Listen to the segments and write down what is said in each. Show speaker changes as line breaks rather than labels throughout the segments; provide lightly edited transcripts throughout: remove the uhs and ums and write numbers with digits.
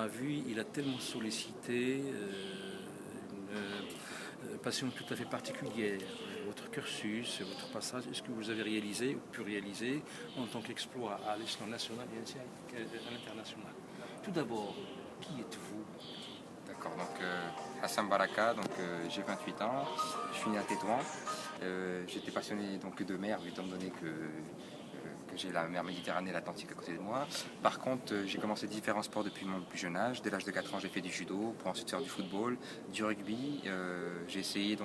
vu, il a tellement sollicité une passion tout à fait particulière. Votre cursus, votre passage, est-ce que vous avez réalisé ou pu réaliser en tant qu'exploit à l'échelon national et ainsi à l'international? Tout d'abord, qui êtes-vous?
D'accord, donc Hassan Baraka, donc j'ai 28 ans, je suis né à Tétouan. J'étais passionné donc de mer, étant donné que j'ai la mer Méditerranée et l'Atlantique à côté de moi. Par contre, j'ai commencé différents sports depuis mon plus jeune âge. Dès l'âge de 4 ans, j'ai fait du judo, pour ensuite faire du football, du rugby. J'ai essayé,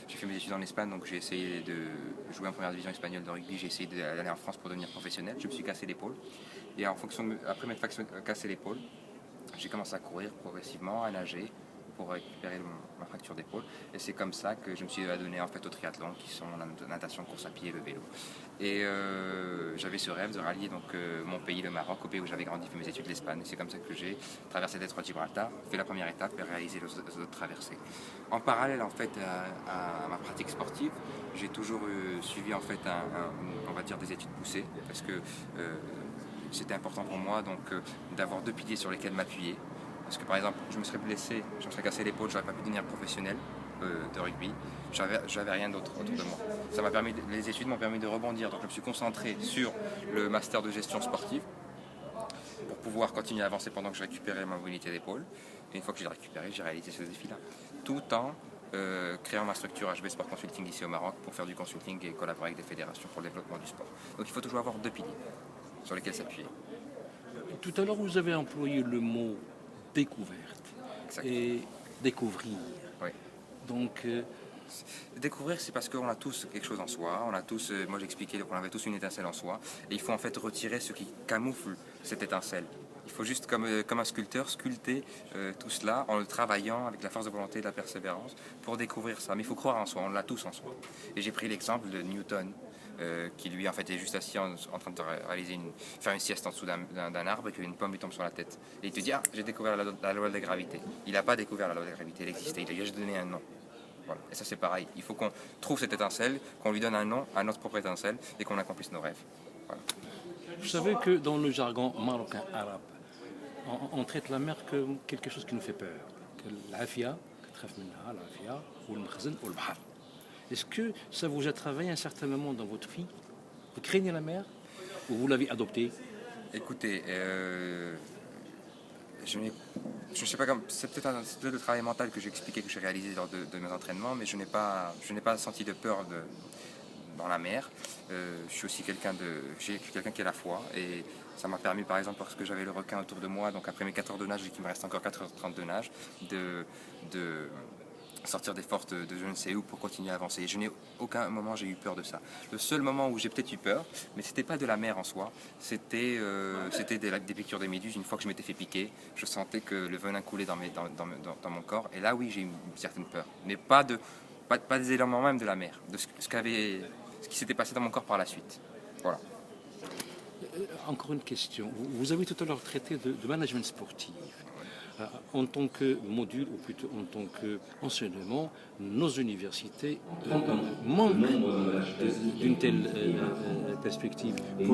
j'ai fait mes études en Espagne, donc j'ai essayé de jouer en première division espagnole de rugby. J'ai essayé d'aller en France pour devenir professionnel. Je me suis cassé l'épaule. Et après m'être cassé l'épaule, j'ai commencé à courir progressivement, à nager pour récupérer ma fracture d'épaule. Et c'est comme ça que je me suis adonné en fait au triathlon, qui sont la natation, course à pied et le vélo. Et j'avais ce rêve de rallier mon pays, le Maroc, au pays où j'avais grandi, fait mes études, l'Espagne. Et c'est comme ça que j'ai traversé le détroit de Gibraltar, fait la première étape et réalisé les autres traversées. En parallèle en fait à ma pratique sportive, j'ai toujours suivi en fait on va dire des études poussées, parce que c'était important pour moi d'avoir deux piliers sur lesquels m'appuyer. Parce que par exemple, je me serais blessé, je me serais cassé l'épaule, j'aurais pas pu devenir professionnel de rugby. J'avais rien d'autre autour de moi. Les études m'ont permis de rebondir, donc je me suis concentré sur le master de gestion sportive pour pouvoir continuer à avancer pendant que je récupérais ma mobilité d'épaule. Et une fois que j'ai récupéré, j'ai réalisé ce défi-là. Tout en créant ma structure HB Sport Consulting ici au Maroc pour faire du consulting et collaborer avec des fédérations pour le développement du sport. Donc il faut toujours avoir deux piliers sur lesquels s'appuyer.
Tout à l'heure, vous avez employé le mot découverte
Exactement.
et découvrir.
Oui.
Donc,
découvrir, c'est parce qu'on a tous quelque chose en soi. On a tous, moi j'expliquais qu'on avait tous une étincelle en soi. Et il faut en fait retirer ce qui camoufle cette étincelle. Il faut juste, comme un sculpteur, sculpter tout cela en le travaillant avec la force de volonté et de la persévérance pour découvrir ça. Mais il faut croire en soi, on l'a tous en soi. Et j'ai pris l'exemple de Newton, qui lui en fait est juste assis en train de faire une sieste en dessous d'un arbre et qu'une pomme lui tombe sur la tête. Et il te dit, ah, j'ai découvert la loi de la gravité. Il n'a pas découvert la loi de la gravité, elle existait, il a juste donné un nom. Voilà. Et ça c'est pareil, il faut qu'on trouve cette étincelle, qu'on lui donne un nom à notre propre étincelle et qu'on accomplisse nos rêves. Voilà.
vous savez que dans le jargon marocain arabe, on traite la mer comme quelque chose qui nous fait peur. Que l'afia, l'afia, ou le mkhzen, ou le bahar. Est-ce que ça vous a travaillé à un certain moment dans votre vie? Vous craignez la mer ou vous l'avez adoptée?
Écoutez, je ne sais pas, c'est peut-être le travail mental que j'ai expliqué, que j'ai réalisé lors de mes entraînements, mais je n'ai pas senti de peur dans la mer. Je suis aussi quelqu'un qui a la foi, et ça m'a permis, par exemple, lorsque j'avais le requin autour de moi, donc après mes 4 heures de nage et qu'il me reste encore 4h30 de nage, de sortir des forces de je ne sais où pour continuer à avancer. Je n'ai aucun moment j'ai eu peur de ça. Le seul moment où j'ai peut-être eu peur, mais c'était pas de la mer en soi, c'était des piqûres de méduses. Une fois que je m'étais fait piquer, je sentais que le venin coulait dans mon corps, et là oui j'ai eu une certaine peur, mais pas des éléments même de la mer, de ce qui s'était passé dans mon corps par la suite. Voilà.
Encore une question. Vous avez tout à l'heure traité de management sportif. En tant que module, ou plutôt en tant qu'enseignement, nos universités manquent d'une telle perspective. Pour